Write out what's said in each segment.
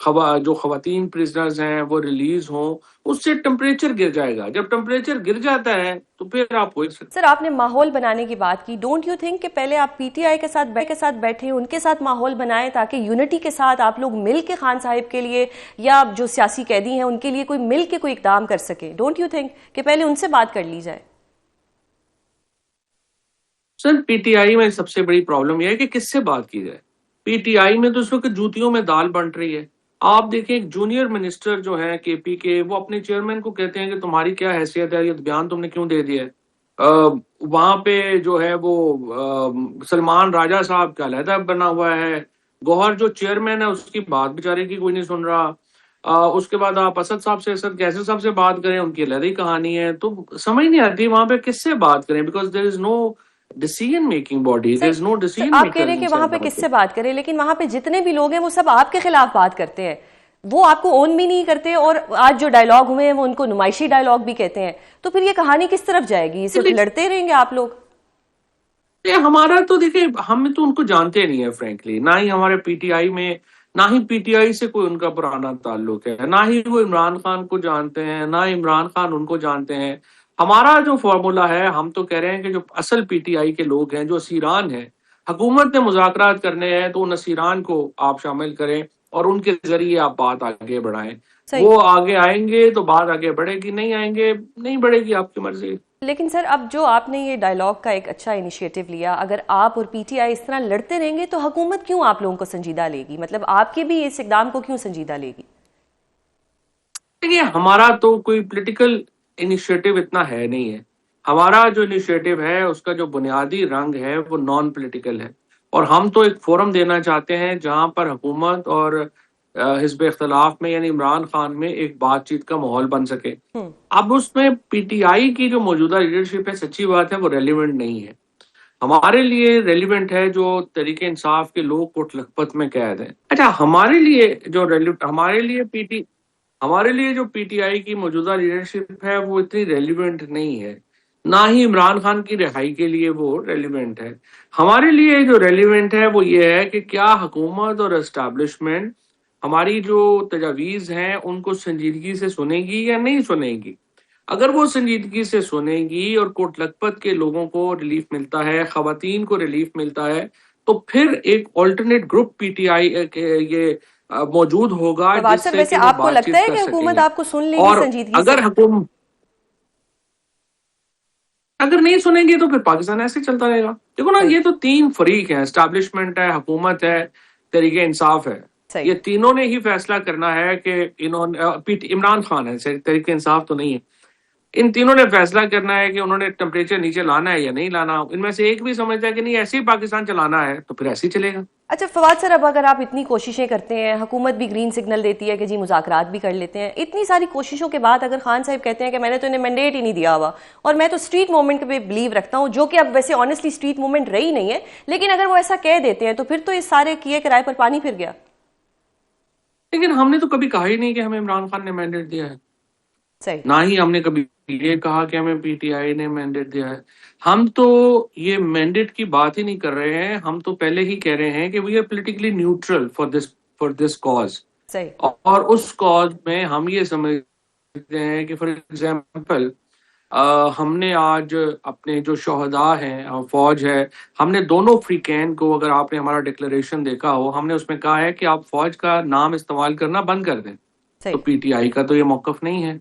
جو خواتین پرزنرز ہیں وہ ریلیز ہوں، اس سے ٹمپریچر گر جائے گا. جب ٹمپریچر گر جاتا ہے تو پھر آپ کوئی سر آپ نے ماحول بنانے کی بات کی، ڈونٹ یو تھنک کہ پہلے آپ پی ٹی آئی کے ساتھ بیٹھیں، ان کے ساتھ ماحول بنائیں تاکہ یونٹی کے ساتھ آپ لوگ مل کے خان صاحب کے لیے یا جو سیاسی قیدی ہیں ان کے لیے کوئی مل کے کوئی اقدام کر سکیں؟ ڈونٹ یو تھنک کہ پہلے ان سے بات کر لی جائے؟ سر پی ٹی آئی میں سب سے بڑی پرابلم یہ ہے کہ کس سے بات کی جائے. پی ٹی آئی میں تو اس وقت جوتیوں میں دال بنٹ رہی ہے. آپ دیکھیں ایک جونیئر منسٹر جو ہیں کے پی کے، وہ اپنے چیئرمین کو کہتے ہیں کہ تمہاری کیا حیثیت ہے، یہ بیان تم نے کیوں دے دیا ہے. وہاں پہ جو ہے وہ سلمان راجہ صاحب کا علیحدہ بنا ہوا ہے. گوہر جو چیئرمین ہے اس کی بات بیچارے کی کوئی نہیں سن رہا. اس کے بعد آپ اسد صاحب سے، اسد کیسر صاحب سے بات کریں، ان کی علیحدہ کہانی ہے. تو سمجھ نہیں آتی وہاں پہ کس سے بات کریں، because there is no decision making body, there is no decision آپ کہہ رہے ہیں کہ وہاں پہ کس سے بات کریں، لیکن وہاں پہ جتنے بھی لوگ ہیں وہ سب آپ کے خلاف بات کرتے ہیں، وہ آپ کو اون بھی نہیں کرتے، اور آج جو ڈائلاگ ہوئے ہیں وہ ان کو نمائشی ڈائلاگ بھی کہتے ہیں. تو پھر یہ کہانی کس طرف جائے گی؟ صرف لڑتے رہیں گے آپ لوگ؟ ہمارا تو دیکھیں، ہم تو ان کو جانتے نہیں ہیں فرینکلی، نہ ہی ہمارے پی ٹی آئی میں، نہ ہی پی ٹی آئی سے کوئی ان کا پرانا تعلق ہے، نہ ہی وہ عمران خان کو جانتے ہیں، نہ عمران خان ان کو جانتے ہیں. ہمارا جو فارمولا ہے، ہم تو کہہ رہے ہیں کہ جو اصل پی ٹی آئی کے لوگ ہیں، جو اسیران ہیں، حکومت نے مذاکرات کرنے ہیں تو ان اسیران کو آپ شامل کریں اور ان کے ذریعے آپ بات آگے بڑھائیں. وہ آگے آئیں گے تو بات آگے بڑھے گی، نہیں آئیں گے نہیں بڑھے گی، آپ کی مرضی. لیکن سر اب جو آپ نے یہ ڈائلاگ کا ایک اچھا انیشیٹو لیا، اگر آپ اور پی ٹی آئی اس طرح لڑتے رہیں گے تو حکومت کیوں آپ لوگوں کو سنجیدہ لے گی؟ مطلب آپ کے بھی اس اقدام کو کیوں سنجیدہ لے گی؟ دیکھیے ہمارا تو کوئی پولیٹیکل انیشیٹو اتنا ہے نہیں ہے. ہمارا جو انیشیٹو ہے اس کا جو بنیادی رنگ ہے وہ نان پولیٹیکل ہے، اور ہم تو ایک فورم دینا چاہتے ہیں جہاں پر حکومت اور حزب اختلاف میں یعنی عمران خان میں ایک بات چیت کا ماحول بن سکے. اب اس میں پی ٹی آئی کی جو موجودہ لیڈرشپ ہے، سچی بات ہے وہ ریلیونٹ نہیں ہے. ہمارے لیے ریلیونٹ ہے جو تحریک انصاف کے لوگ کوٹ لکھپت میں قید ہیں. اچھا ہمارے لیے جو پی ٹی آئی کی موجودہ لیڈرشپ ہے وہ اتنی ریلیونٹ نہیں ہے، نہ ہی عمران خان کی رہائی کے لیے وہ ریلیونٹ ہے. ہمارے لیے جو ریلیونٹ ہے وہ یہ ہے کہ کیا حکومت اور اسٹیبلشمنٹ ہماری جو تجاویز ہیں ان کو سنجیدگی سے سنے گی یا نہیں سنے گی. اگر وہ سنجیدگی سے سنے گی اور کوٹ لکھپت کے لوگوں کو ریلیف ملتا ہے، خواتین کو ریلیف ملتا ہے، تو پھر ایک alternate group P T I یہ موجود ہوگا جس سے ویسے کہ وہ آپ کو بات لگتا چیت ہے کر کہ سکیں حکومت گے. آپ کو سن لے گی اور سنجیدگی سے؟ اگر نہیں سنیں گے تو پھر پاکستان ایسے چلتا رہے گا. دیکھو نا، یہ تو تین فریق ہیں، اسٹیبلشمنٹ ہے، حکومت ہے، تحریک انصاف ہے. یہ تینوں نے ہی فیصلہ کرنا ہے کہ عمران خان ہے، تحریک انصاف تو نہیں ہے. ان تینوں نے فیصلہ کرنا ہے کہ انہوں نے ٹمپریچر نیچے لانا ہے یا نہیں لانا. ان میں سے ایک بھی سمجھتا ہے کہ نہیں ایسے ہی پاکستان چلانا ہے تو پھر ایسے ہی چلے گا. اچھا فواد سر، اب اگر آپ اتنی کوششیں کرتے ہیں، حکومت بھی گرین سگنل دیتی ہے کہ جی مذاکرات بھی کر لیتے ہیں، اتنی ساری کوششوں کے بعد اگر خان صاحب کہتے ہیں کہ میں نے تو انہیں مینڈیٹ ہی نہیں دیا ہوا، اور میں تو اسٹریٹ موومنٹ پہ بلیو رکھتا ہوں، جو کہ اب ویسے آنیسٹلی اسٹریٹ موومنٹ رہی نہیں ہے، لیکن اگر وہ ایسا کہہ دیتے ہیں تو پھر تو اس سارے کیے کرائے پر پانی پھر گیا. لیکن ہم نے تو کبھی کہا ہی نہیں کہ ہمیں عمران خان نے مینڈیٹ دیا ہے، نہ ہی ہم نے کبھی یہ کہا کہ ہمیں پی ٹی آئی نے مینڈیٹ دیا ہے. ہم تو یہ مینڈیٹ کی بات ہی نہیں کر رہے ہیں. ہم تو پہلے ہی کہہ رہے ہیں کہ we are politically neutral for this cause. اور اس کاز میں ہم یہ سمجھتے ہیں کہ فار ایگزامپل ہم نے آج اپنے جو شہداء ہیں، فوج ہے، ہم نے دونوں فریقین کو، اگر آپ نے ہمارا ڈکلریشن دیکھا ہو، ہم نے اس میں کہا ہے کہ آپ فوج کا نام استعمال کرنا بند کر دیں. تو پی ٹی آئی کا تو یہ موقف نہیں ہے.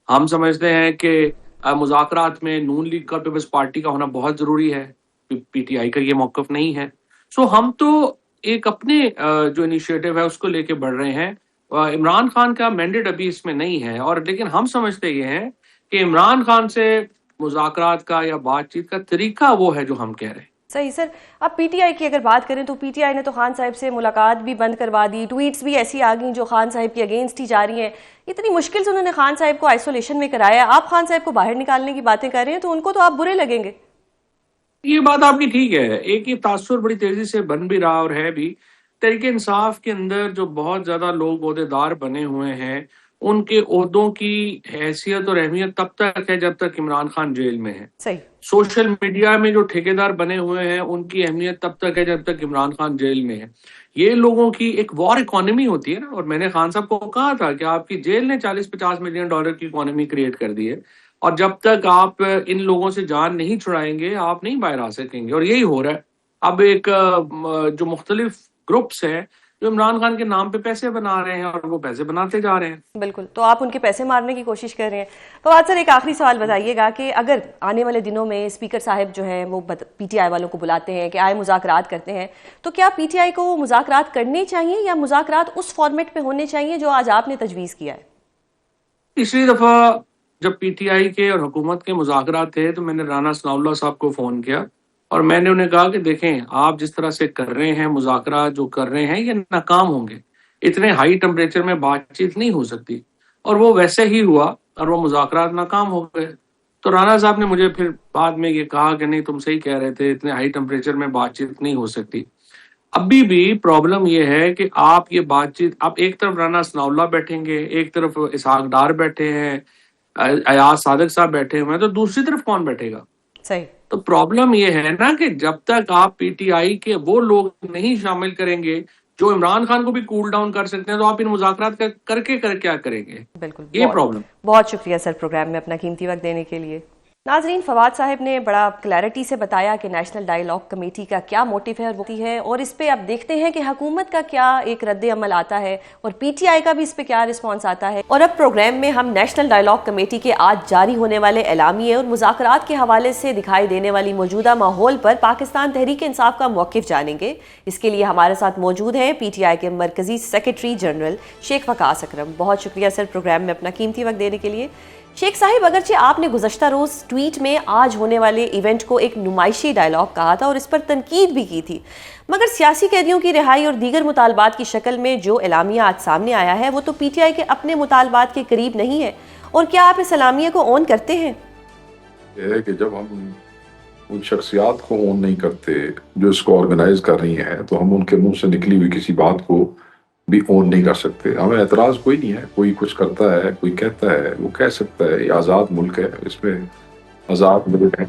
ہم سمجھتے ہیں کہ مذاکرات میں نون لیگ کا پیپلز پارٹی کا ہونا بہت ضروری ہے. پی ٹی آئی کا یہ موقف نہیں ہے. سو ہم تو ایک اپنے جو انیشیٹو ہے اس کو لے کے بڑھ رہے ہیں. عمران خان کا مینڈیٹ ابھی اس میں نہیں ہے، اور لیکن ہم سمجھتے یہ ہیں کہ عمران خان سے مذاکرات کا یا بات چیت کا طریقہ وہ ہے جو ہم کہہ رہے ہیں. صحیح سر. اب پی ٹی آئی کی اگر بات کریں تو پی ٹی آئی نے تو خان صاحب سے ملاقات بھی بند کروا دی، ٹویٹس بھی ایسی آ گئیں جو خان صاحب کی اگینسٹ ہی جا رہی ہیں. اتنی مشکل سے انہوں نے خان صاحب کو آئسولیشن میں کرایا، آپ خان صاحب کو باہر نکالنے کی باتیں کر رہے ہیں تو ان کو تو آپ برے لگیں گے. یہ بات آپ کی ٹھیک ہے. ایک یہ تاثر بڑی تیزی سے بن بھی رہا اور ہے بھی. تحریک انصاف کے اندر جو بہت زیادہ لوگ عہدیدار بنے ہوئے ہیں ان کے عہدوں کی حیثیت اور اہمیت تب تک ہے جب تک عمران خان جیل میں ہے. صحیح. سوشل میڈیا میں جو ٹھیکیدار بنے ہوئے ہیں ان کی اہمیت تب تک ہے جب تک عمران خان جیل میں ہے. یہ لوگوں کی ایک وار اکانومی ہوتی ہے نا, اور میں نے خان صاحب کو کہا تھا کہ آپ کی جیل نے $40-50 ملین کی اکانومی کریٹ کر دی ہے, اور جب تک آپ ان لوگوں سے جان نہیں چھڑائیں گے آپ نہیں باہر آ سکیں گے. اور یہی ہو رہا ہے. اب ایک جو مختلف گروپس ہیں جو عمران خان کے نام پہ پیسے بنا رہے ہیں اور وہ پیسے بناتے جا رہے ہیں. بالکل, تو آپ ان کے پیسے مارنے کی کوشش کر رہے ہیں. فواد سر, ایک آخری سوال بتائیے گا کہ اگر آنے والے دنوں میں اسپیکر صاحب جو ہیں وہ پی ٹی آئی والوں کو بلاتے ہیں کہ آئے مذاکرات کرتے ہیں, تو کیا پی ٹی آئی کو مذاکرات کرنے چاہیے یا مذاکرات اس فارمیٹ پہ ہونے چاہیے جو آج آپ نے تجویز کیا ہے؟ پچھلی دفعہ جب پی ٹی آئی کے اور حکومت کے مذاکرات تھے تو میں نے رانا ثناء اللہ صاحب کو فون کیا اور میں نے انہیں کہا کہ دیکھیں آپ جس طرح سے کر رہے ہیں مذاکرات جو کر رہے ہیں یہ ناکام ہوں گے, اتنے ہائی ٹمپریچر میں بات چیت نہیں ہو سکتی. اور وہ ویسے ہی ہوا اور وہ مذاکرات ناکام ہو گئے. تو رانا صاحب نے مجھے پھر بعد میں یہ کہا کہ نہیں تم صحیح کہہ رہے تھے, اتنے ہائی ٹمپریچر میں بات چیت نہیں ہو سکتی. ابھی بھی پرابلم یہ ہے کہ آپ یہ بات چیت, آپ ایک طرف رانا ثناء اللہ بیٹھیں گے, ایک طرف اسحاق ڈار بیٹھے ہیں, ایاز صادق صاحب بیٹھے ہوئے ہیں, تو دوسری طرف کون بیٹھے گا؟ صحیح. تو پرابلم یہ ہے نا کہ جب تک آپ پی ٹی آئی کے وہ لوگ نہیں شامل کریں گے جو عمران خان کو بھی کول ڈاؤن کر سکتے ہیں, تو آپ ان مذاکرات کر کیا کریں گے؟ بالکل. یہ پرابلم. بہت شکریہ سر پروگرام میں اپنا قیمتی وقت دینے کے لیے. ناظرین, فواد صاحب نے بڑا کلیئرٹی سے بتایا کہ نیشنل ڈائیلاگ کمیٹی کا کیا موٹیو ہے اور اس پہ اب دیکھتے ہیں کہ حکومت کا کیا ایک رد عمل آتا ہے اور پی ٹی آئی کا بھی اس پہ کیا رسپانس آتا ہے. اور اب پروگرام میں ہم نیشنل ڈائیلاگ کمیٹی کے آج جاری ہونے والے اعلامیے اور مذاکرات کے حوالے سے دکھائی دینے والی موجودہ ماحول پر پاکستان تحریک انصاف کا موقف جانیں گے. اس کے لیے ہمارے ساتھ موجود ہیں پی ٹی آئی کے مرکزی سیکرٹری جنرل شیخ وقاص اکرم. بہت شکریہ سر پروگرام میں اپنا قیمتی وقت دینے کے لیے. شیخ صاحب, اگرچہ آپ نے گزشتہ روز ٹویٹ میں آج ہونے والے ایونٹ کو ایک نمائشی ڈائیلاگ کہا تھا اور اس پر تنقید بھی کی تھی, مگر سیاسی قیدیوں کی رہائی اور دیگر مطالبات کی شکل میں جو اعلامیہ آج سامنے آیا ہے وہ تو پی ٹی آئی کے اپنے مطالبات کے قریب نہیں ہے. اور کیا آپ اس اعلامیہ کو اون کرتے ہیں؟ یہ ہے کہ جب ہم ان شخصیات کو اون نہیں کرتے جو اس کو آرگنائز کر رہی ہیں تو ہم ان کے منہ سے نکلی ہوئی کسی بات کو بھی اون نہیں کر سکتے. ہمیں اعتراض کوئی نہیں ہے, کوئی کچھ کرتا ہے, کوئی کہتا ہے, وہ کہہ سکتا ہے, یہ آزاد ملک ہے, اس میں آزاد ملک ہے.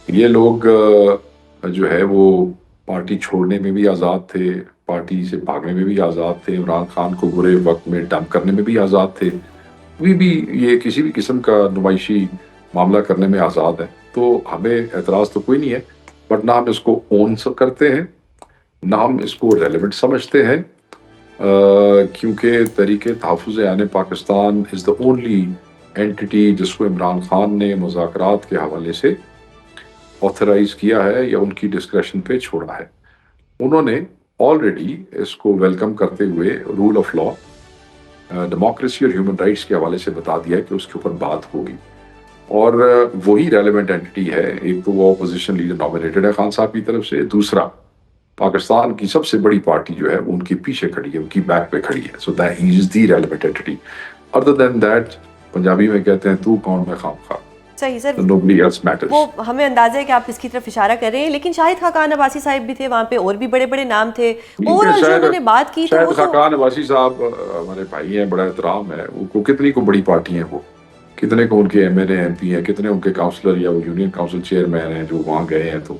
یہ لوگ جو ہے وہ پارٹی چھوڑنے میں بھی آزاد تھے, پارٹی سے بھاگنے میں بھی آزاد تھے, عمران خان کو برے وقت میں ڈمپ کرنے میں بھی آزاد تھے, بھی یہ کسی بھی قسم کا نمائشی معاملہ کرنے میں آزاد ہے. تو ہمیں اعتراض تو کوئی نہیں ہے, بٹ نہ ہم اس کو اون کرتے ہیں نہ ہم اس کو ریلیونٹ سمجھتے ہیں, کیونکہ تحریک تحفظ عین پاکستان از دا اونلی اینٹی جس کو عمران خان نے مذاکرات کے حوالے سے آتھرائز کیا ہے یا ان کی ڈسکریشن پہ چھوڑا ہے. انہوں نے آلریڈی اس کو ویلکم کرتے ہوئے رول آف لا, ڈیموکریسی اور ہیومن رائٹس کے حوالے سے بتا دیا کہ اس کے اوپر بات ہوگی, اور وہی ریلیونٹ اینٹی ہے. ایک تو وہ اپوزیشن لیڈر نامینیٹڈ ہے خان صاحب کی طرف سے, دوسرا پاکستان کی سب سے بڑی پارٹی جو ہے وہ ان کے پیچھے کھڑی ہے, ان کی بیک پہ کھڑی ہے. So that is the relevant entity. Other than that, Punjabi میں کہتے ہیں تو کون میں خام خواہ. صحیح سر, nobody else matters. وہ ہمیں اندازہ ہے کہ آپ اس کی طرف اشارہ کر رہے ہیں, لیکن شاہد خاقان عباسی صاحب بھی تھے وہاں پہ, اور بھی بڑے بڑے نام تھے. اوورآل جو انہوں نے بات کی شاہد خاقان عباسی صاحب ہمارے بھائی ہیں, بڑا احترام ہے. وہ کتنی کو بڑی پارٹی ہیں, وہ کتنے کو ان کے M N A M P ہیں, کتنے ان کے کاؤنسلر یا وہ یونین کاؤنسل چیئرمین ہیں جو وہاں گئے ہیں. تو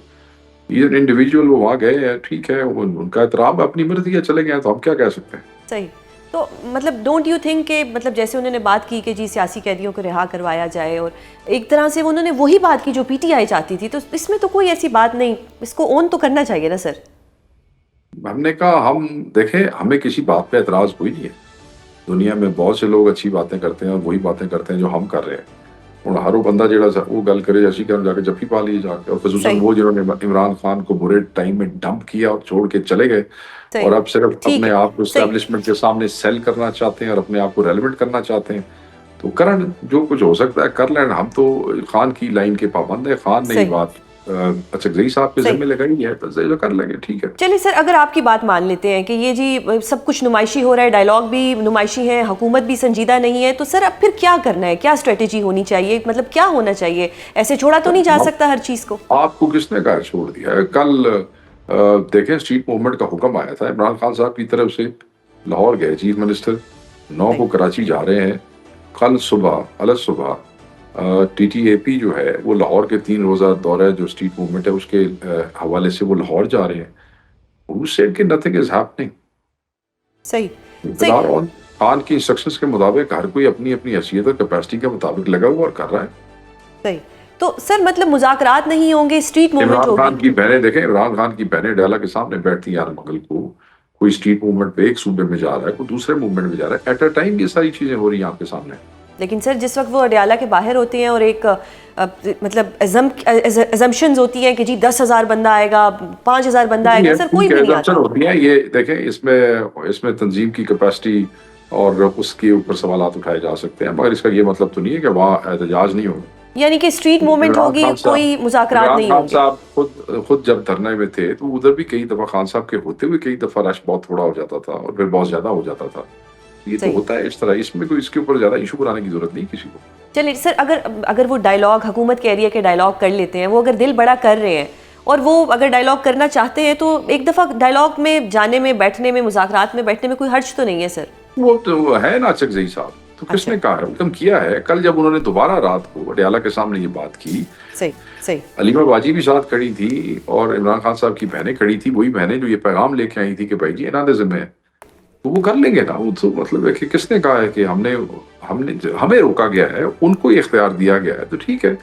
یہ انڈیویجول وہ وہاں گئے ہیں, ٹھیک ہے, ان کا احترام اپنی مرضی ہے, چلے گئے تو ہم کیا کہہ سکتے ہیں. صحیح. تو مطلب ڈونٹ یو تھنک کہ مطلب جیسے انہوں نے بات کی کہ جی سیاسی قیدیوں کو رہا کروایا جائے, اور ایک طرح سے انہوں نے وہی بات کی جو پی ٹی آئی چاہتی تھی, تو اس میں تو کوئی ایسی بات نہیں, اس کو اون تو کرنا چاہیے نا سر. ہم نے کہا ہم دیکھیں, ہمیں کسی بات پہ اعتراض کوئی نہیں ہے. دنیا میں بہت سے لوگ اچھی باتیں کرتے ہیں اور وہی باتیں کرتے ہیں جو ہم کر رہے ہیں. اور ہر وہ بندہ جڑا وہ گل کرے اسی کہ جا کے جفی پا لیے جا کے, اور خصوصاً وہ جنہوں نے عمران خان کو برے ٹائم میں ڈمپ کیا اور چھوڑ کے چلے گئے, اور اب صرف اپنے آپ کو اسٹیبلشمنٹ کے سامنے سیل کرنا چاہتے ہیں اور اپنے آپ کو ریلیونٹ کرنا چاہتے ہیں. تو کرن جو کچھ ہو سکتا ہے کر لیں. ہم تو خان کی لائن کے پابند ہیں. خان نے یہ بات اچھگزئی صاحب کے ذمہ لگائی ہے تو کر لیں گے, ٹھیک ہے. چلیے سر, اگر آپ کی بات مان لیتے ہیں کہ یہ جی سب کچھ نمائشی ہو رہا ہے, ڈائیلاگ بھی نمائشی ہے, حکومت بھی سنجیدہ نہیں ہے, تو سر اب پھر کیا کرنا ہے, کیا اسٹریٹجی ہونی چاہیے, مطلب کیا ہونا چاہیے؟ ایسے چھوڑا تو نہیں جا سکتا ہر چیز کو. آپ کو کس نے کہا چھوڑ دیا ہے؟ کل دیکھیں اسٹریٹ موومنٹ کا حکم آیا تھا عمران خان صاحب کی طرف سے, لاہور گئے چیف منسٹر, 9 کو کراچی جا رہے ہیں. کل صبح ٹی ٹی اے پی جو ہے وہ لاہور کے 3 روزہ دورہ جو اسٹریٹ موومنٹ ہے اس کے حوالے سے وہ لاہور جا رہے ہیں. Who said کہ nothing is happening؟ صحیح عمران خان کی انسٹرکشنز کے مطابق ہر کوئی اپنی اپنی حیثیت اور کیپیسٹی کے مطابق لگا ہوا اور کر رہا ہے. صحیح. تو سر مطلب مذاکرات نہیں ہوں گے، اسٹریٹ موومنٹ عمران خان ہوگی. کی بہنیں دیکھیں، عمران خان کی بہنیں ڈیلا کے سامنے بیٹھتی ہیں ہر منگل کو. کوئی اسٹریٹ موومنٹ پہ ایک صوبے میں جا رہا ہے، کوئی دوسرے موومنٹ میں جا رہا ہے. ایٹ اے ٹائم یہ ساری چیزیں ہو رہی ہیں آپ کے سامنے. لیکن سر جس وقت وہ اڈیالہ کے باہر ہوتے ہیں اور ایک مطلب ایزمپشنز ہوتی ہیں کہ جی 10,000 بندہ آئے گا، 5,000 بندہ آئے گا، سر کوئی بھی نہیں آتا. ہوتی ہیں یہ دیکھیں، اس میں تنظیم کی کیپیسٹی اور اس کے اوپر سوالات اٹھائے جا سکتے ہیں، مگر اس کا یہ مطلب تو نہیں ہے کہ وہاں احتجاج نہیں ہوگا. یعنی کہ اسٹریٹ موومنٹ ہوگی، کوئی مذاکرات نہیں خان ہوں گے. صاحب خود جب دھرنے میں تھے تو ادھر بھی کئی دفعہ خان صاحب کے ہوتے ہوئے کئی دفعہ رش بہت تھوڑا ہو جاتا تھا اور پھر بہت زیادہ ہو جاتا تھا. یہ تو ہوتا ہے اس طرح. اس میں کوئی اس کے اوپر زیادہ ایشو بنانے کی ضرورت نہیں کسی کو. چلیے سر، اگر وہ ڈائلاگ حکومت کہہ رہی ہے کہ ڈائلاگ کر لیتے ہیں، وہ اگر دل بڑا کر رہے ہیں اور وہ اگر ڈائلاگ کرنا چاہتے ہیں تو ایک دفعہ ڈائلاگ میں جانے میں، بیٹھنے میں، مذاکرات میں بیٹھنے میں کوئی حرج تو نہیں ہے سر. وہ تو ہے نا چکزئی صاحب، تو کس نے کہا ہے؟ حکم کیا ہے. کل جب انہوں نے دوبارہ رات کو اڈیالہ کے سامنے یہ بات کی، صحیح علیمہ باجی بھی ساتھ کھڑی تھی اور عمران خان صاحب کی بہنیں کھڑی تھی، وہی بہنیں جو یہ پیغام لے کے آئی تھی کہ بھائی جی انہوں نے ذمہ ہے، تو وہ کر لیں گے نا. وہ تو مطلب ہے کہ کس نے کہا ہے کہ ہمیں روکا گیا ہے، ان کو اختیار دیا گیا ہے، تو ٹھیک ہے.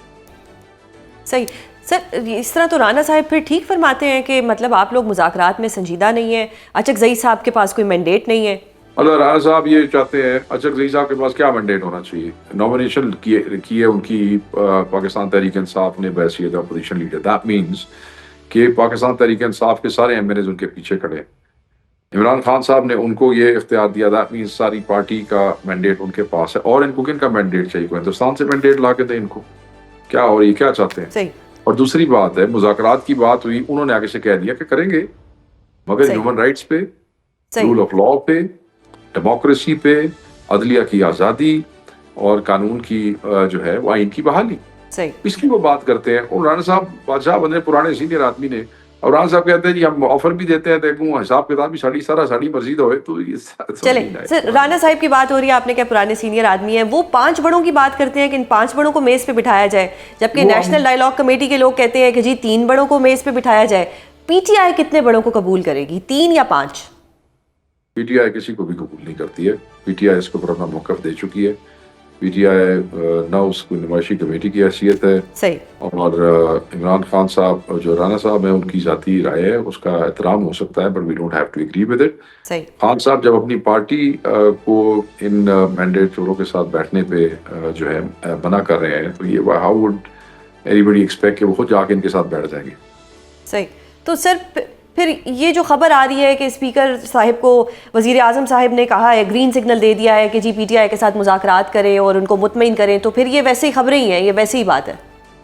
صحیح. سر اس طرح تو رانا صاحب پھر ٹھیک فرماتے ہیں کہ مطلب آپ لوگ مذاکرات میں سنجیدہ نہیں ہیں، اچکزئی صاحب کے پاس کوئی مینڈیٹ نہیں ہے. اللہ رانا صاحب یہ چاہتے ہیں، اچکزئی صاحب کے پاس کیا مینڈیٹ ہونا چاہیے؟ نامینیشن کی ہے ان کی پاکستان تحریک انصاف نے بحیثیت اپوزیشن لیڈر. دیٹ مینس کہ پاکستان تحریک انصاف کے سارے ایم این ایز ان کے پیچھے کھڑے ہیں. عمران خان صاحب نے ان کو یہ اختیار دیا. دیٹ مینس ساری پارٹی کا مینڈیٹ ان کے پاس ہے. اور ان کو کن کا مینڈیٹ چاہیے؟ کوئی ہندوستان سے مینڈیٹ لا کے دیں ان کو کیا؟ اور یہ کیا چاہتے ہیں؟ صحیح. اور دوسری بات ہے، مذاکرات کی بات ہوئی، انہوں نے آگے سے کہہ دیا کہ کریں گے، مگر ہیومن رائٹس پہ، رول آف لا پہ، ڈیموکریسی پہ، عدلیہ کی آزادی اور قانون کی جو ہے وہ آئین کی بحالی، اس کی وہ بات کرتے ہیں. اور رانا صاحب بادشاہ بندے، پرانے سینئر آدمی نے، اور رانا صاحب کہتے ہیں جی ہم آفر بھی دیتے ہیں، دیکھوں حساب کتاب بھی ساڑی مرضی ہوئے. تو چلیں سر، رانا صاحب کی بات ہو رہی ہے، آپ نے کہا پرانے سینئر آدمی ہیں، وہ 5 بڑوں کی بات کرتے ہیں کہ ان 5 بڑوں کو میز پہ بٹھایا جائے، جبکہ نیشنل ڈائلاگ کمیٹی کے لوگ کہتے ہیں کہ جی 3 بڑوں کو میز پہ بٹھایا جائے. پی ٹی آئی کتنے بڑوں کو قبول کرے گی، 3 یا 5؟ پی ٹی آئی کسی کو بھی قبول نہیں کرتی ہے. پی ٹی آئی اس کو اپنا موقف دے چکی ہے. پی ٹی آئی نہ اس کو نمائشی کمیٹی کی حیثیت ہے. صحیح. اور عمران خان صاحب جو رانا صاحب ہیں، ان کی ذاتی رائے ہے، اس کا احترام ہو سکتا ہے، but we don't have to agree with it. صحیح. خان صاحب جب اپنی پارٹی کو ان مینڈیٹ چوروں کے ساتھ بیٹھنے پہ جو ہے منع کر رہے ہیں، تو یہ how would any body expect کہ وہ خود جا کے ان کے ساتھ بیٹھ جائیں گے؟ صحیح. تو سر پھر یہ جو خبر آ رہی ہے کہ اسپیکر صاحب کو وزیر اعظم صاحب نے کہا ہے، گرین سگنل دے دیا ہے کہ جی پی ٹی آئی کے ساتھ مذاکرات کریں اور ان کو مطمئن کریں، تو پھر یہ ویسے ہی خبریں ہی ہیں، یہ ویسے ہی بات ہے؟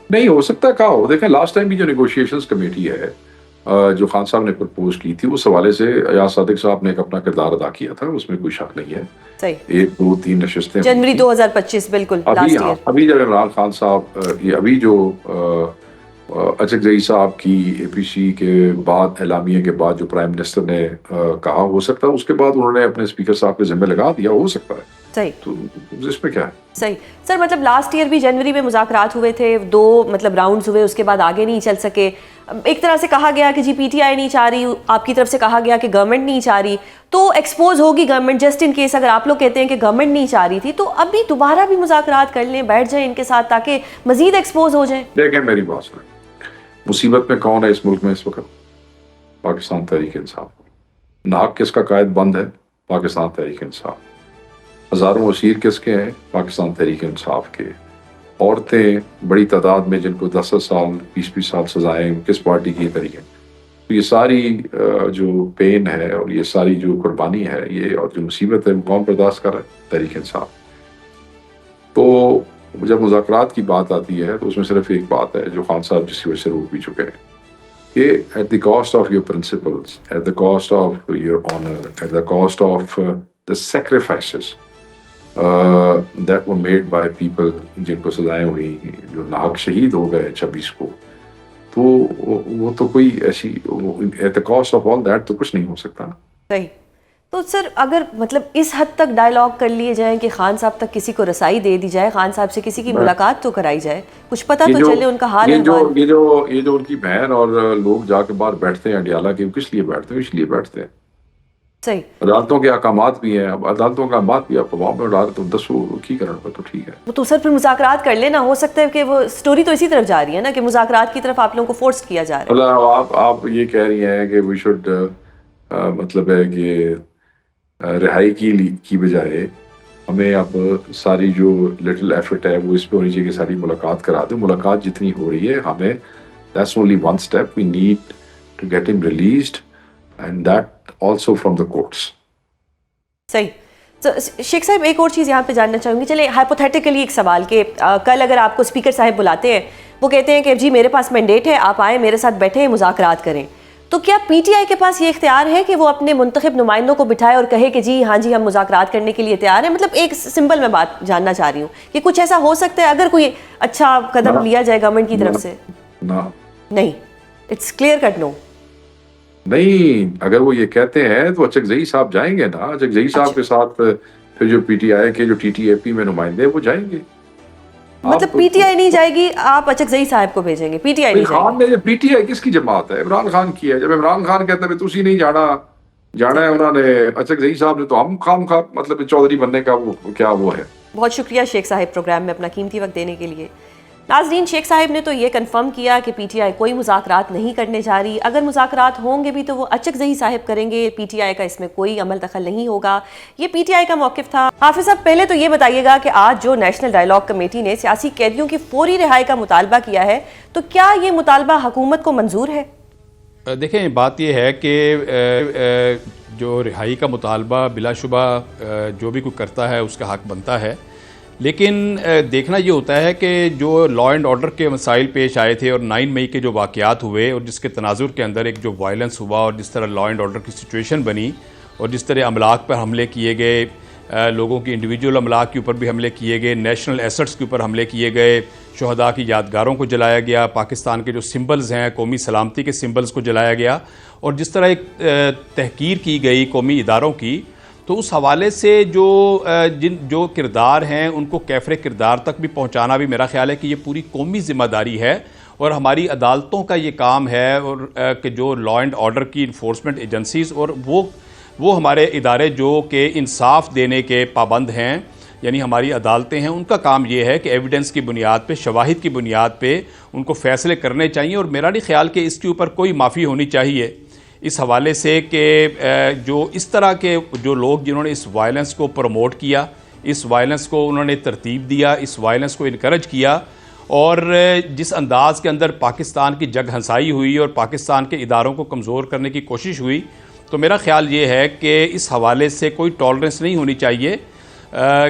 نہیں ہو سکتا کہا ہو. دیکھیں لاسٹ ٹائم بھی جو نیگوشیشنز کمیٹی ہے جو خان صاحب نے پرپوز کی تھی، اس حوالے سے ایاز صادق صاحب نے ایک اپنا کردار ادا کیا تھا، اس میں کوئی شک نہیں ہے. صحیح. 1 2 3 نشستیں جنوری 2025 بالکل لاسٹ ایئر. ابھی جب عمران خان صاحب یہ ابھی جو اچکزئی صاحب کی اے پی سی کے بعد اعلامیے کے بعد جو پرائم منسٹر نے کہا، ہو سکتا ہے اس کے بعد انہوں نے اپنے اسپیکر صاحب کے ذمہ لگا دیا، ہو سکتا ہے. صحیح. تو اس میں کیا ہے؟ صحیح. سر مطلب لاسٹ ایئر بھی جنوری میں مذاکرات ہوئے تھے، 2 مطلب راؤنڈز ہوئے، اس کے بعد آگے نہیں چل سکے. ایک طرح سے کہا گیا کہ جی پی ٹی آئی نہیں چاہ رہی، آپ کی طرف سے کہا گیا کہ گورنمنٹ نہیں چاہ رہی، تو ایکسپوز ہوگی گورنمنٹ. جسٹ ان کیس اگر آپ لوگ کہتے ہیں کہ گورنمنٹ نہیں چاہ رہی تھی، تو اب بھی دوبارہ بھی مذاکرات کر لیں، بیٹھ جائیں ان کے ساتھ تاکہ مزید ایکسپوز ہو جائیں. دیکھیں میری بات سنیں، مصیبت میں کون ہے اس ملک میں اس وقت؟ پاکستان تحریک انصاف. ناک کس کا قائد بند ہے؟ پاکستان تحریک انصاف. ہزاروں اسیر کس کے ہیں؟ پاکستان تحریک انصاف کے. عورتیں بڑی تعداد میں جن کو 10 سال 20 سال سزائیں، کس پارٹی کی طریقے؟ تو یہ ساری جو پین ہے اور یہ ساری جو قربانی ہے، یہ اور جو مصیبت ہے، وہ کون برداشت کر رہا ہے؟ تحریک انصاف. تو جب مذاکرات کی بات آتی ہے تو اس میں صرف ایک بات ہے جو خان صاحب جس کی وجہ سے روک بھی چکے ہیں، کہ at the cost of your principles, at the cost of your honour, at the cost of the sacrifices that were made by people, جن کو سزائیں ہوئی، جو ناحق شہید ہو گئے 26 کو، تو وہ تو کوئی ایسی at the cost of all that تو کچھ نہیں ہو سکتا. صحیح. تو سر اگر مطلب اس حد تک ڈائلاگ کر لیے جائیں کہ خان صاحب تک کسی کو رسائی دے دی جائے, خان صاحب سے کسی کی ملاقات تو کرائی جائے, کچھ پتہ تو چلے ان کا حال احوال. یہ جو ان کی بہن اور لوگ جا کے باہر بیٹھتے ہیں اڈیالہ کے, کس لیے بیٹھتے ہیں؟ اس لیے بیٹھتے ہیں صحیح. عدالتوں کے احکامات بھی ہیں, اب عدالتوں کا احکامات بھی آپ عوام میں ڈال تو دسو کی کرن پر تو ٹھیک ہے. تو سر پھر مذاکرات کر لینا, ہو سکتا ہے کہ وہ سٹوری تو اسی طرف جا رہی ہے نا کہ مذاکرات کی طرف آپ لوگوں کو فورس کیا جا رہا ہے. آپ یہ کہہ رہی ہیں کہ وی شوڈ مطلب ہے کہ رہائی کی بجائے ہمیں اب ساری جو لٹل ایفرٹ ہے وہ اس پہ ہونی چاہیے کہ ساری ملاقات کرا دیں. ملاقات جتنی ہو رہی ہے ہمیں that's only one step. We need to get him released and that also from the courts. صحیح. شیخ صاحب ایک اور چیز یہاں پہ جاننا چاہوں گی, چلے ہائپوتھیٹیکلی ایک سوال کہ کل اگر آپ کو اسپیکر صاحب بلاتے ہیں, وہ کہتے ہیں کہ جی میرے پاس مینڈیٹ ہے, آپ آئیں میرے ساتھ بیٹھیں مذاکرات کریں, تو کیا پی ٹی آئی کے پاس یہ اختیار ہے کہ وہ اپنے منتخب نمائندوں کو بٹھائے اور کہے کہ جی ہاں جی ہم مذاکرات کرنے کے لیے تیار ہیں؟ مطلب ایک سمبل میں بات جاننا چاہ رہی ہوں کہ کچھ ایسا ہو سکتا ہے اگر کوئی اچھا قدم لیا جائے گورنمنٹ کی طرف سے؟ نہیں, اٹس کلیئر کٹ نو. نہیں, اگر وہ یہ کہتے ہیں تو اچکزئی صاحب جائیں گے نا. اچکزئی صاحب کے ساتھ پھر جو پی ٹی آئی کے جو ٹی ٹی اے پی میں نمائندے وہ جائیں گے. مطلب پی ٹی آئی نہیں جائے گی, آپ اچکزئی صاحب کو بھیجیں گے, پی ٹی آئی نہیں جائے گی؟ پی ٹی آئی کس کی جماعت ہے؟ عمران خان کی ہے. جب عمران خان کہتا ہے تسی نہیں جانا ہے انہوں نے, اچکزئی صاحب نے, تو ہم خام خواہ مطلب چودھری بننے کا وہ کیا وہ ہے. بہت شکریہ شیخ صاحب پروگرام میں اپنا قیمتی وقت دینے کے لیے. ناظرین, شیخ صاحب نے تو یہ کنفرم کیا کہ پی ٹی آئی کوئی مذاکرات نہیں کرنے جا رہی. اگر مذاکرات ہوں گے بھی تو وہ اچکزئی صاحب کریں گے, پی ٹی آئی کا اس میں کوئی عمل دخل نہیں ہوگا. یہ پی ٹی آئی کا موقف تھا. حافظ صاحب پہلے تو یہ بتائیے گا کہ آج جو نیشنل ڈائیلاگ کمیٹی نے سیاسی قیدیوں کی فوری رہائی کا مطالبہ کیا ہے, تو کیا یہ مطالبہ حکومت کو منظور ہے؟ دیکھیں, بات یہ ہے کہ جو رہائی کا مطالبہ بلا شبہ جو بھی کوئی کرتا ہے اس کا حق بنتا ہے, لیکن دیکھنا یہ ہوتا ہے کہ جو لا اینڈ آرڈر کے مسائل پیش آئے تھے اور 9 مئی کے جو واقعات ہوئے اور جس کے تناظر کے اندر ایک جو وائلنس ہوا اور جس طرح لا اینڈ آرڈر کی سچویشن بنی اور جس طرح املاک پر حملے کیے گئے, لوگوں کی انڈیویجول املاک کے اوپر بھی حملے کیے گئے, نیشنل ایسٹس کے اوپر حملے کیے گئے, شہداء کی یادگاروں کو جلایا گیا, پاکستان کے جو سمبلز ہیں قومی سلامتی کے سمبلز کو جلایا گیا, اور جس طرح ایک تحقیر کی گئی قومی اداروں کی, تو اس حوالے سے جو کردار ہیں ان کو کیفر کردار تک بھی پہنچانا بھی میرا خیال ہے کہ یہ پوری قومی ذمہ داری ہے, اور ہماری عدالتوں کا یہ کام ہے, اور کہ جو لا اینڈ آرڈر کی انفورسمنٹ ایجنسیز اور وہ ہمارے ادارے جو کہ انصاف دینے کے پابند ہیں, یعنی ہماری عدالتیں ہیں, ان کا کام یہ ہے کہ ایویڈنس کی بنیاد پہ, شواہد کی بنیاد پہ ان کو فیصلے کرنے چاہیے. اور میرا نہیں خیال کہ اس کے اوپر کوئی معافی ہونی چاہیے اس حوالے سے کہ جو اس طرح کے جو لوگ جنہوں نے اس وائلنس کو پروموٹ کیا, اس وائلنس کو انہوں نے ترتیب دیا, اس وائلنس کو انکریج کیا, اور جس انداز کے اندر پاکستان کی جگ ہنسائی ہوئی اور پاکستان کے اداروں کو کمزور کرنے کی کوشش ہوئی, تو میرا خیال یہ ہے کہ اس حوالے سے کوئی ٹالرنس نہیں ہونی چاہیے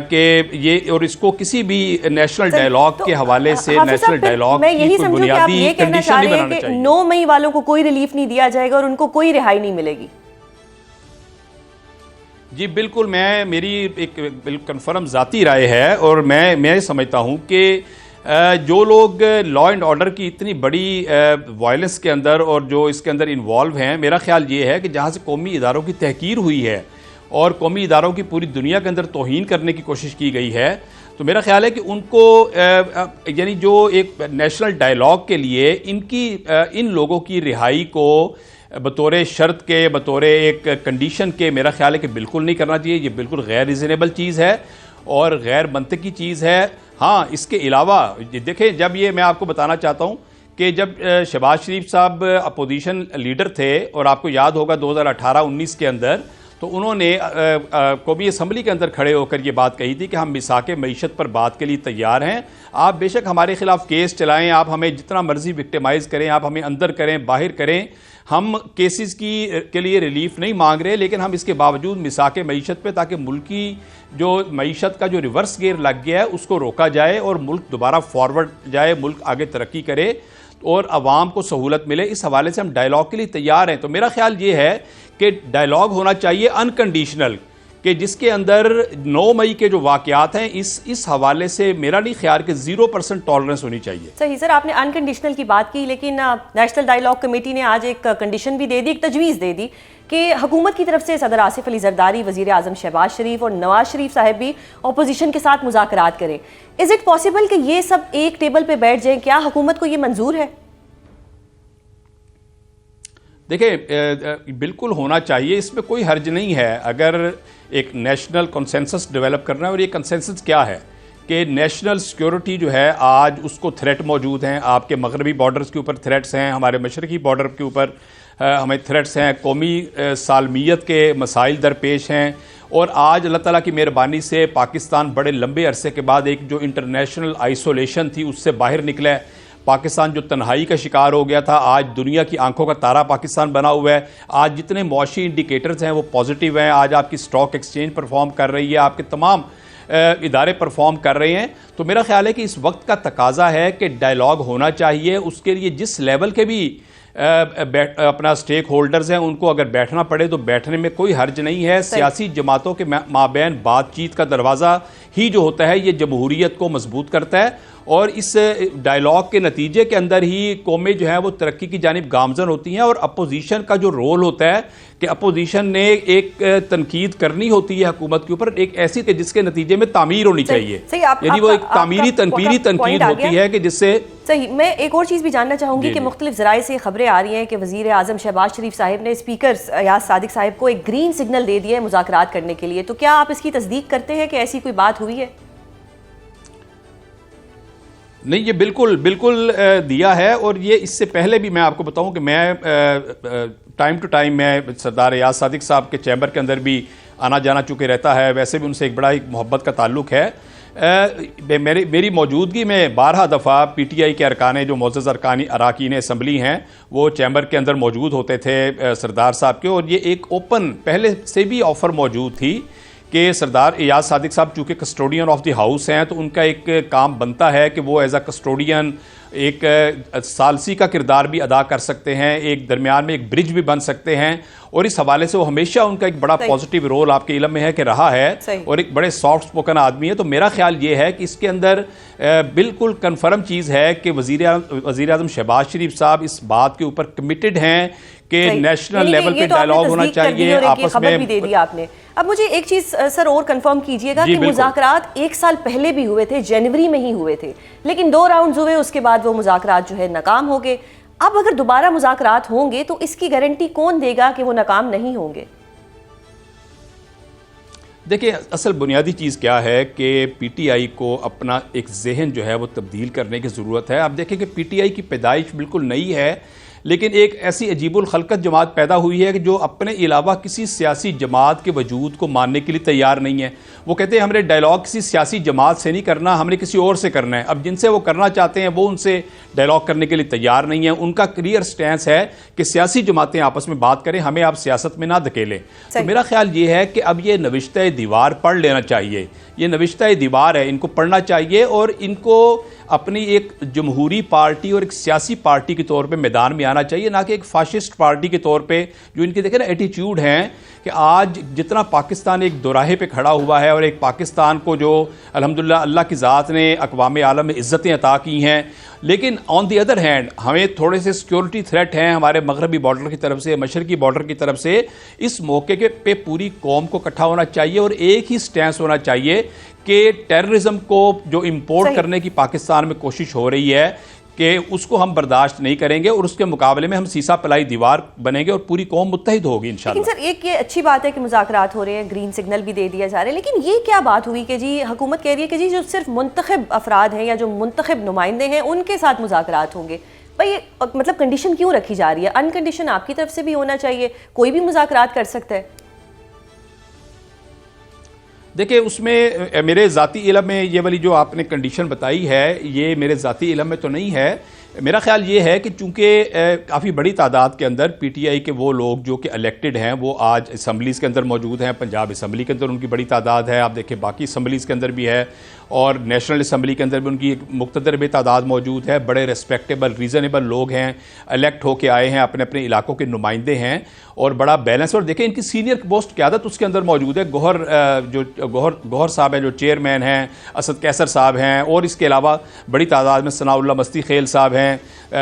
کہ یہ, اور اس کو کسی بھی نیشنل ڈائیلاگ کے حوالے سے نیشنل ڈائیلاگ کی کوئی بنیادی کنڈیشن نہیں بنانا چاہیے. 9 مئی والوں کو کوئی ریلیف نہیں دیا جائے گا اور ان کو کوئی رہائی نہیں ملے گی. جی بالکل, میری ایک کنفرم ذاتی رائے ہے, اور میں سمجھتا ہوں کہ جو لوگ لا اینڈ آرڈر کی اتنی بڑی وائلنس کے اندر اور جو اس کے اندر انوالو ہیں, میرا خیال یہ ہے کہ جہاں سے قومی اداروں کی تحقیر ہوئی ہے اور قومی اداروں کی پوری دنیا کے اندر توہین کرنے کی کوشش کی گئی ہے, تو میرا خیال ہے کہ ان کو یعنی جو ایک نیشنل ڈائیلاگ کے لیے ان لوگوں کی رہائی کو بطور شرط کے, بطور ایک کنڈیشن کے, میرا خیال ہے کہ بالکل نہیں کرنا چاہیے. یہ بالکل غیر ریزنیبل چیز ہے اور غیر منطقی چیز ہے. ہاں, اس کے علاوہ دیکھیں, جب یہ میں آپ کو بتانا چاہتا ہوں کہ جب شہباز شریف صاحب اپوزیشن لیڈر تھے, اور آپ کو یاد ہوگا 2018-19 کے اندر, تو انہوں نے قومی اسمبلی کے اندر کھڑے ہو کر یہ بات کہی تھی کہ ہم میثاق معیشت پر بات کے لیے تیار ہیں, آپ بے شک ہمارے خلاف کیس چلائیں, آپ ہمیں جتنا مرضی وکٹمائز کریں, آپ ہمیں اندر کریں باہر کریں, ہم کیسز کے لیے ریلیف نہیں مانگ رہے, لیکن ہم اس کے باوجود میثاق معیشت پہ, تاکہ ملکی جو معیشت کا جو ریورس گیئر لگ گیا ہے اس کو روکا جائے اور ملک دوبارہ فارورڈ جائے, ملک آگے ترقی کرے اور عوام کو سہولت ملے. اس حوالے سے ہم ڈائیلاگ کے لیے تیار ہیں. تو میرا خیال یہ ہے کہ ڈائیلاگ ہونا چاہیے انکنڈیشنل, کہ جس کے اندر 9 مئی کے جو واقعات ہیں اس حوالے سے میرا نہیں خیال کہ 0% ٹالرنس ہونی چاہیے. صحیح سر, آپ نے انکنڈیشنل کی بات کی, لیکن نیشنل ڈائیلاگ کمیٹی نے آج ایک کنڈیشن بھی دے دی, ایک تجویز دے دی کہ حکومت کی طرف سے صدر آصف علی زرداری، وزیر اعظم شہباز شریف اور نواز شریف صاحب بھی اپوزیشن کے ساتھ مذاکرات کریں. از اٹ پاسبل کہ یہ سب ایک ٹیبل پہ بیٹھ جائیں؟ کیا حکومت کو یہ منظور ہے؟ دیکھیں بالکل ہونا چاہیے، اس میں کوئی حرج نہیں ہے اگر ایک نیشنل کنسنسس ڈیولپ کرنا ہے. اور یہ کنسنسس کیا ہے کہ نیشنل سیکیورٹی جو ہے آج اس کو تھریٹ موجود ہیں. آپ کے مغربی بارڈرز کے اوپر تھریٹس ہیں، ہمارے مشرقی بارڈر کے اوپر ہمیں تھریٹس ہیں، قومی سالمیت کے مسائل درپیش ہیں. اور آج اللہ تعالیٰ کی مہربانی سے پاکستان بڑے لمبے عرصے کے بعد ایک جو انٹرنیشنل آئسولیشن تھی اس سے باہر نکلا ہے. پاکستان جو تنہائی کا شکار ہو گیا تھا، آج دنیا کی آنکھوں کا تارا پاکستان بنا ہوا ہے. آج جتنے معاشی انڈیکیٹرز ہیں وہ پازیٹیو ہیں. آج آپ کی اسٹاک ایکسچینج پرفارم کر رہی ہے، آپ کے تمام ادارے پرفارم کر رہے ہیں. تو میرا خیال ہے کہ اس وقت کا تقاضا ہے کہ ڈائلاگ ہونا چاہیے. اس کے لیے جس لیول کے بھی اپنا سٹیک ہولڈرز ہیں ان کو اگر بیٹھنا پڑے تو بیٹھنے میں کوئی حرج نہیں ہے. سیاسی جماعتوں کے مابین بات چیت کا دروازہ ہی جو ہوتا ہے یہ جمہوریت کو مضبوط کرتا ہے. اور اس ڈائلاگ کے نتیجے کے اندر ہی قومیں جو ہیں وہ ترقی کی جانب گامزن ہوتی ہیں. اور اپوزیشن کا جو رول ہوتا ہے کہ اپوزیشن نے ایک تنقید کرنی ہوتی ہے حکومت کے اوپر، ایک ایسی کہ جس کے نتیجے میں تعمیر ہونی چاہیے. یعنی وہ ایک تعمیری تنقید ہوتی ہے کہ جس سے صحیح. میں ایک اور چیز بھی جاننا چاہوں گی کہ مختلف ذرائع سے خبریں آ رہی ہیں کہ وزیر اعظم شہباز شریف صاحب نے اسپیکر ایاز صادق صاحب کو ایک گرین سگنل دے دیا ہے مذاکرات کرنے کے لیے. تو کیا آپ اس کی تصدیق کرتے ہیں کہ ایسی کوئی بات ہوئی ہے؟ نہیں، یہ بالکل دیا ہے. اور یہ اس سے پہلے بھی میں آپ کو بتاؤں کہ میں ٹائم ٹو ٹائم میں سردار ایاز صادق صاحب کے چیمبر کے اندر بھی آنا جانا چکے رہتا ہے. ویسے بھی ان سے ایک بڑا محبت کا تعلق ہے. میری موجودگی میں 12 دفعہ پی ٹی آئی کے ارکان جو معزز اراکین اسمبلی ہیں وہ چیمبر کے اندر موجود ہوتے تھے سردار صاحب کے. اور یہ ایک اوپن پہلے سے بھی آفر موجود تھی کہ سردار ایاز صادق صاحب چونکہ کسٹوڈین آف دی ہاؤس ہیں تو ان کا ایک کام بنتا ہے کہ وہ ایز اے کسٹوڈین ایک ثالثی کا کردار بھی ادا کر سکتے ہیں، ایک درمیان میں ایک برج بھی بن سکتے ہیں. اور اس حوالے سے وہ ہمیشہ ان کا ایک بڑا پازیٹیو رول آپ کے علم میں ہے کہ رہا ہے. اور ایک بڑے سافٹ اسپوکن آدمی ہے. تو میرا خیال یہ ہے کہ اس کے اندر بالکل کنفرم چیز ہے کہ وزیر اعظم شہباز شریف صاحب اس بات کے اوپر کمیٹڈ ہیں کہ نیشنل لیول پہ ڈائلاگ ہونا چاہیے آپس میں. بھی دے دیا آپ نے. اب مجھے ایک چیز سر اور کنفرم کیجئے گا کہ مذاکرات 1 سال پہلے بھی ہوئے تھے، جنوری میں ہی ہوئے تھے، لیکن 2 راؤنڈز ہوئے، اس کے بعد وہ مذاکرات جو ہے ناکام ہو گئے. اب اگر دوبارہ مذاکرات ہوں گے تو اس کی گارنٹی کون دے گا کہ وہ ناکام نہیں ہوں گے؟ دیکھیں اصل بنیادی چیز کیا ہے کہ پی ٹی آئی کو اپنا ایک ذہن جو ہے وہ تبدیل کرنے کی ضرورت ہے. آپ دیکھیں کہ پی ٹی آئی کی پیدائش بالکل نئی ہے، لیکن ایک ایسی عجیب الخلقت جماعت پیدا ہوئی ہے کہ جو اپنے علاوہ کسی سیاسی جماعت کے وجود کو ماننے کے لیے تیار نہیں ہے. وہ کہتے ہیں ہم نے ڈائلاگ کسی سیاسی جماعت سے نہیں کرنا، ہم نے کسی اور سے کرنا ہے. اب جن سے وہ کرنا چاہتے ہیں وہ ان سے ڈائلاگ کرنے کے لیے تیار نہیں ہیں. ان کا کلیئر سٹینس ہے کہ سیاسی جماعتیں آپس میں بات کریں، ہمیں آپ سیاست میں نہ دھکیلیں. تو میرا خیال یہ ہے کہ اب یہ نوشتہ دیوار پڑھ لینا چاہیے. یہ نوشتہ دیوار ہے، ان کو پڑھنا چاہیے اور ان کو اپنی ایک جمہوری پارٹی اور ایک سیاسی پارٹی کے طور پہ میدان میں آنا چاہیے، نہ کہ ایک فاشسٹ پارٹی کے طور پہ جو ان کے دیکھیں نا ایٹیچیوڈ ہیں کہ آج جتنا پاکستان ایک دوراہے پہ کھڑا ہوا ہے اور ایک پاکستان کو جو الحمدللہ اللہ کی ذات نے اقوام عالم میں عزتیں عطا کی ہیں، لیکن آن دی ادر ہینڈ ہمیں تھوڑے سے سیکیورٹی تھریٹ ہیں ہمارے مغربی بارڈر کی طرف سے، مشرقی بارڈر کی طرف سے. اس موقع پہ پوری قوم کو اکٹھا ہونا چاہیے اور ایک ہی سٹینس ہونا چاہیے کہ ٹیررزم کو جو امپورٹ کرنے کی پاکستان میں کوشش ہو رہی ہے کہ اس کو ہم برداشت نہیں کریں گے اور اس کے مقابلے میں ہم سیسا پلائی دیوار بنیں گے اور پوری قوم متحد ہوگی انشاءاللہ. لیکن سر ایک یہ اچھی بات ہے کہ مذاکرات ہو رہے ہیں، گرین سگنل بھی دے دیا جا رہا ہے، لیکن یہ کیا بات ہوئی کہ جی حکومت کہہ رہی ہے کہ جی جو صرف منتخب افراد ہیں یا جو منتخب نمائندے ہیں ان کے ساتھ مذاکرات ہوں گے. بھائی مطلب کنڈیشن کیوں رکھی جا رہی ہے؟ ان کنڈیشن آپ کی طرف سے بھی ہونا چاہیے، کوئی بھی مذاکرات کر سکتا ہے. دیکھیں اس میں میرے ذاتی علم میں یہ والی جو آپ نے کنڈیشن بتائی ہے یہ میرے ذاتی علم میں تو نہیں ہے. میرا خیال یہ ہے کہ چونکہ کافی بڑی تعداد کے اندر پی ٹی آئی کے وہ لوگ جو کہ الیکٹڈ ہیں وہ آج اسمبلیز کے اندر موجود ہیں. پنجاب اسمبلی کے اندر ان کی بڑی تعداد ہے، آپ دیکھیں باقی اسمبلیز کے اندر بھی ہے اور نیشنل اسمبلی کے اندر بھی ان کی ایک مقتدر بے تعداد موجود ہے. بڑے ریسپیکٹیبل ریزنیبل لوگ ہیں، الیکٹ ہو کے آئے ہیں، اپنے اپنے علاقوں کے نمائندے ہیں اور بڑا بیلنس. اور دیکھیں ان کی سینئر پوسٹ قیادت اس کے اندر موجود ہے. گوہر صاحب ہیں جو چیئرمین ہیں، اسد کیسر صاحب ہیں اور اس کے علاوہ بڑی تعداد میں ثناء اللہ مستی خیل صاحب ہیں، ہیں,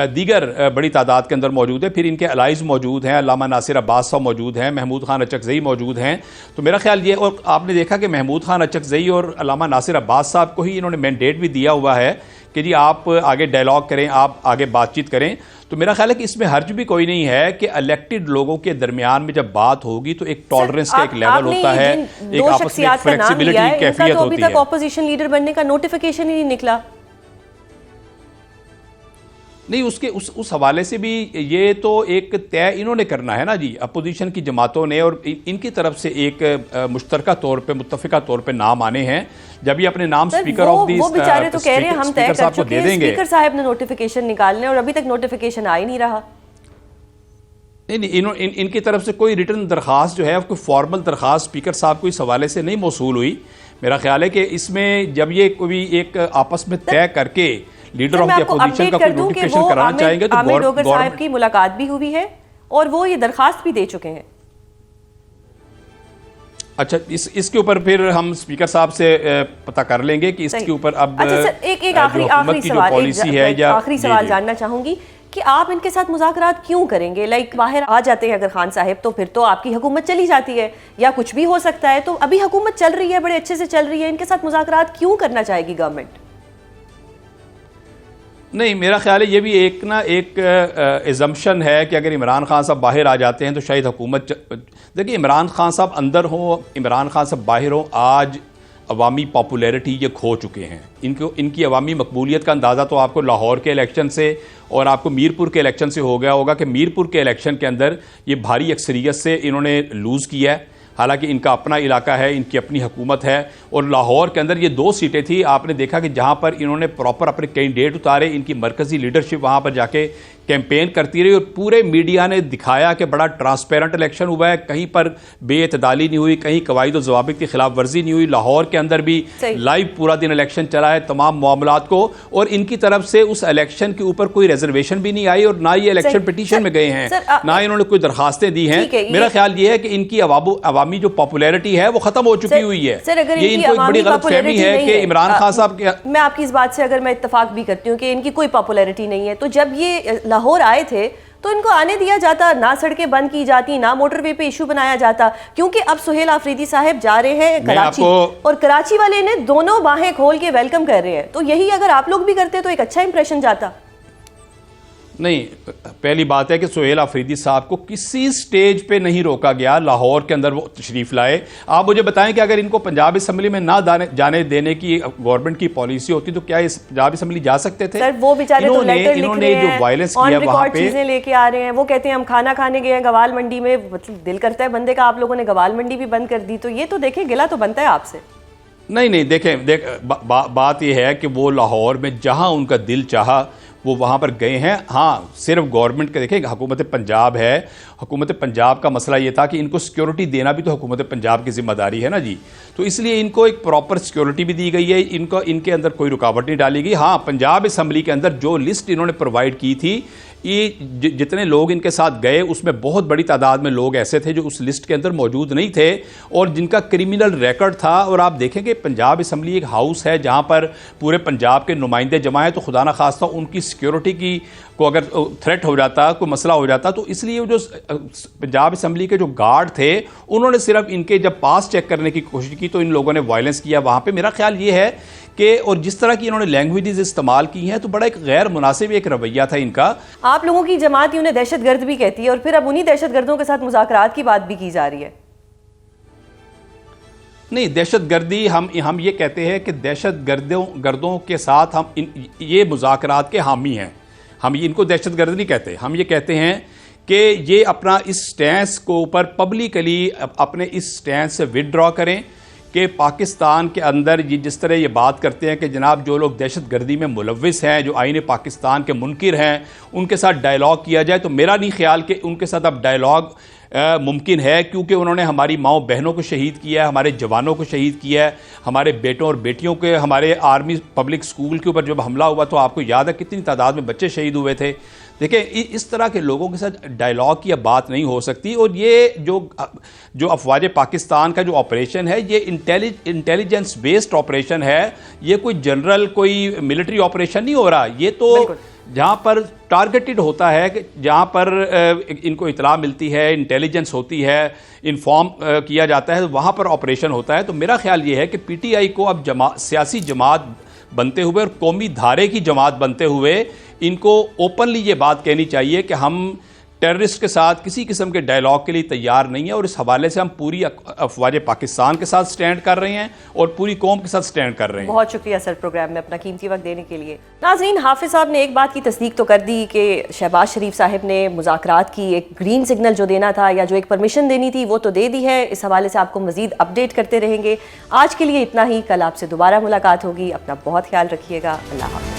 دیگر بڑی تعداد کے اندر موجود ہے. پھر ان کے الائز موجود ہیں, علامہ ناصر عباس صاحب موجود ہیں, محمود خان اچکزئی موجود ہیں. تو میرا خیال یہ, اور آپ نے دیکھا کہ محمود خان اچکزئی اور علامہ ناصر عباس صاحب کو ہی انہوں نے مینڈیٹ بھی دیا ہوا ہے کہ جی آپ آگے ڈائلاگ کریں, آپ آگے بات چیت کریں. تو میرا خیال ہے کہ اس میں حرج بھی کوئی نہیں ہے کہ الیکٹڈ لوگوں کے درمیان میں جب بات ہوگی تو ایک ٹالرنس کا ایک لیول ہوتا ہے, ایک آپس میں فلیکسیبلٹی کی کیفیت ہوتی ہے. ابھی تک اپوزیشن لیڈر بننے کا نوٹیفیکیشن ہی نہیں نکلا. نہیں, اس حوالے سے بھی یہ تو ایک طے انہوں نے کرنا ہے نا جی, اپوزیشن کی جماعتوں نے, اور ان کی طرف سے ایک مشترکہ طور پہ, متفقہ طور پہ نام آنے ہیں. جب یہ اپنے نام اسپیکر آف دی, وہ بیچارے تو کہہ رہے ہیں ہم طے کر چکے ہیں, اسپیکر صاحب نے نوٹیفیکیشن نکالنے, اور ابھی تک نوٹیفیکیشن آ ہی نہیں رہا. نہیں, ان کی طرف سے کوئی ریٹرن درخواست جو ہے, کوئی فارمل درخواست اسپیکر صاحب کو اس حوالے سے نہیں موصول ہوئی. میرا خیال ہے کہ اس میں جب یہ کوئی ایک آپس میں طے کر کے لیڈر آف دی اپوزیشن کا کوئی نوٹیفیکیشن کرانا چاہیں گے تو عامر ڈوگر صاحب کی ملاقات بھی ہوئی ہے اور وہ یہ درخواست بھی دے چکے ہیں. اچھا, اس کے اوپر پھر ہم اسپیکر صاحب سے پتہ کر لیں گے کہ اس کے اوپر اب ایک آخری سوال جاننا چاہوں گی کہ آپ ان کے ساتھ مذاکرات کیوں کریں گے؟ لائک باہر آ جاتے ہیں اگر خان صاحب تو پھر تو آپ کی حکومت چلی جاتی ہے یا کچھ بھی ہو سکتا ہے. تو ابھی حکومت چل رہی ہے, بڑے اچھے سے چل رہی ہے, ان کے ساتھ مذاکرات کیوں کرنا چاہے گی گورنمنٹ؟ نہیں, میرا خیال ہے یہ بھی ایک ایزمپشن ہے کہ اگر عمران خان صاحب باہر آ جاتے ہیں تو شاید حکومت, دیکھیں عمران خان صاحب اندر ہوں, عمران خان صاحب باہر ہوں, آج عوامی پاپولیرٹی یہ کھو چکے ہیں. ان کی عوامی مقبولیت کا اندازہ تو آپ کو لاہور کے الیکشن سے اور آپ کو میرپور کے الیکشن سے ہو گیا ہوگا کہ میرپور کے الیکشن کے اندر یہ بھاری اکثریت سے انہوں نے لوز کیا ہے. حالانکہ ان کا اپنا علاقہ ہے, ان کی اپنی حکومت ہے, اور لاہور کے اندر یہ 2 سیٹیں تھیں. آپ نے دیکھا کہ جہاں پر انہوں نے پراپر اپنے کینڈیڈیٹ اتارے, ان کی مرکزی لیڈرشپ وہاں پر جا کے کیمپین کرتی رہی, اور پورے میڈیا نے دکھایا کہ بڑا ٹرانسپیرنٹ الیکشن ہوا ہے, کہیں پر بے اعتدالی نہیں ہوئی, کہیں قواعد و ضوابط کی خلاف ورزی نہیں ہوئی. لاہور کے اندر بھی لائیو پورا دن الیکشن چلا ہے, تمام معاملات کو, اور ان کی طرف سے اس الیکشن کے اوپر کوئی ریزرویشن بھی نہیں آئی, اور نہ یہ الیکشن پٹیشن میں گئے ہیں, نہ انہوں نے کوئی درخواستیں دی ہیں. میرا خیال یہ ہے کہ ان کی عوامی جو پاپولیرٹی ہے وہ ختم ہو چکی ہوئی ہے. یہ ان کو ایک بڑی غلط فہمی ہے کہ عمران خان صاحب کے, میں آپ کی اس بات سے اگر میں اتفاق بھی کرتی ہوں کہ ان کی کوئی پاپولیرٹی نہیں ہے, تو جب یہ لاہور آئے تھے تو ان کو آنے دیا جاتا, نہ سڑکیں بند کی جاتی, نہ موٹر وے پہ ایشو بنایا جاتا, کیونکہ اب سہیل آفریدی صاحب جا رہے ہیں کراچی, اور کراچی والے نے دونوں باہیں کھول کے ویلکم کر رہے ہیں. تو یہی اگر آپ لوگ بھی کرتے تو ایک اچھا امپریشن جاتا. نہیں, پہلی بات ہے کہ سہیل آفریدی صاحب کو کسی سٹیج پہ نہیں روکا گیا, لاہور کے اندر وہ تشریف لائے. آپ مجھے بتائیں کہ اگر ان کو پنجاب اسمبلی میں نہ جانے دینے کی گورنمنٹ کی پالیسی ہوتی تو کیا اس پنجاب اسمبلی جا سکتے تھے؟ سر وہ بیچارے تو لیٹر لکھ رہے ہیں, جو وائلنس آن کیا وہاں ریکارڈ پہ چیزیں لے کے آ رہے ہیں, وہ کہتے ہیں ہم کھانا کھانے گئے ہیں گوال منڈی میں. مطلب دل کرتا ہے بندے کا, آپ لوگوں نے گوال منڈی بھی بند کر دی. تو یہ تو دیکھیں گلا تو بنتا ہے آپ سے. نہیں, دیکھیں بات یہ ہے کہ وہ لاہور میں جہاں ان کا دل چاہا وہ وہاں پر گئے ہیں. ہاں, صرف گورنمنٹ کا دیکھیں, حکومت پنجاب ہے, حکومت پنجاب کا مسئلہ یہ تھا کہ ان کو سیکیورٹی دینا بھی تو حکومت پنجاب کی ذمہ داری ہے نا جی. تو اس لیے ان کو ایک پراپر سیکیورٹی بھی دی گئی ہے, ان کے اندر کوئی رکاوٹ نہیں ڈالی گئی. ہاں, پنجاب اسمبلی کے اندر جو لسٹ انہوں نے پرووائڈ کی تھی, یہ جتنے لوگ ان کے ساتھ گئے اس میں بہت بڑی تعداد میں لوگ ایسے تھے جو اس لسٹ کے اندر موجود نہیں تھے اور جن کا کرمنل ریکارڈ تھا. اور آپ دیکھیں کہ پنجاب اسمبلی ایک ہاؤس ہے جہاں پر پورے پنجاب کے نمائندے جمع ہیں, تو خدا نخواستہ ان کی سیکیورٹی کی کو اگر تھریٹ ہو جاتا, کوئی مسئلہ ہو جاتا, تو اس لیے جو پنجاب اسمبلی کے جو گارڈ تھے انہوں نے صرف ان کے جب پاس چیک کرنے کی کوشش کی تو ان لوگوں نے وائلنس کیا وہاں پہ. میرا خیال یہ ہے کہ, اور جس طرح کی انہوں نے لینگویجز استعمال کی ہیں تو بڑا ایک غیر مناسب ایک رویہ تھا ان کا. آپ لوگوں کی جماعت انہیں دہشت گرد بھی کہتی ہے, اور پھر اب انہی دہشت گردوں کے ساتھ مذاکرات کی بات بھی کی جا رہی ہے. نہیں, دہشت گردی ہم یہ کہتے ہیں کہ دہشت گردوں کے ساتھ ہم یہ مذاکرات کے حامی ہیں. ہم ان کو دہشت گرد نہیں کہتے, ہم یہ کہتے ہیں کہ یہ اپنا اس سٹینس کو اوپر پبلکلی اپنے اس سٹینس سے وڈرا کریں کہ پاکستان کے اندر یہ جس طرح یہ بات کرتے ہیں کہ جناب جو لوگ دہشت گردی میں ملوث ہیں, جو آئین پاکستان کے منکر ہیں, ان کے ساتھ ڈائلاگ کیا جائے. تو میرا نہیں خیال کہ ان کے ساتھ اب ڈائلاگ ممکن ہے, کیونکہ انہوں نے ہماری ماؤں بہنوں کو شہید کیا ہے, ہمارے جوانوں کو شہید کیا ہے, ہمارے بیٹوں اور بیٹیوں کے, ہمارے آرمی پبلک سکول کے اوپر جب حملہ ہوا تو آپ کو یاد ہے کتنی تعداد میں بچے شہید ہوئے تھے. دیکھیں, اس طرح کے لوگوں کے ساتھ ڈائلاگ کی اب بات نہیں ہو سکتی. اور یہ جو افواج پاکستان کا جو آپریشن ہے یہ انٹیلیجنس بیسڈ آپریشن ہے, یہ کوئی جنرل کوئی ملٹری آپریشن نہیں ہو رہا. یہ تو جہاں پر ٹارگیٹڈ ہوتا ہے کہ جہاں پر ان کو اطلاع ملتی ہے، انٹیلیجنس ہوتی ہے، انفارم کیا جاتا ہے، وہاں پر آپریشن ہوتا ہے. تو میرا خیال یہ ہے کہ پی ٹی آئی کو اب سیاسی جماعت بنتے ہوئے اور قومی دھارے کی جماعت بنتے ہوئے ان کو اوپنلی یہ بات کہنی چاہیے کہ ہم ٹیررسٹ کے ساتھ کسی قسم کے ڈائلاگ کے لیے تیار نہیں ہیں، اور اس حوالے سے ہم پوری افواج پاکستان کے ساتھ سٹینڈ کر رہے ہیں اور پوری قوم کے ساتھ سٹینڈ کر رہے ہیں. بہت شکریہ سر پروگرام میں اپنا قیمتی وقت دینے کے لیے. ناظرین، حافظ صاحب نے ایک بات کی تصدیق تو کر دی کہ شہباز شریف صاحب نے مذاکرات کی ایک گرین سگنل جو دینا تھا یا جو ایک پرمیشن دینی تھی وہ تو دے دی ہے. اس حوالے سے آپ کو مزید اپڈیٹ کرتے رہیں گے. آج کے لیے اتنا ہی. کل آپ سے دوبارہ ملاقات ہوگی. اپنا بہت خیال رکھیے گا. اللہ حافظ.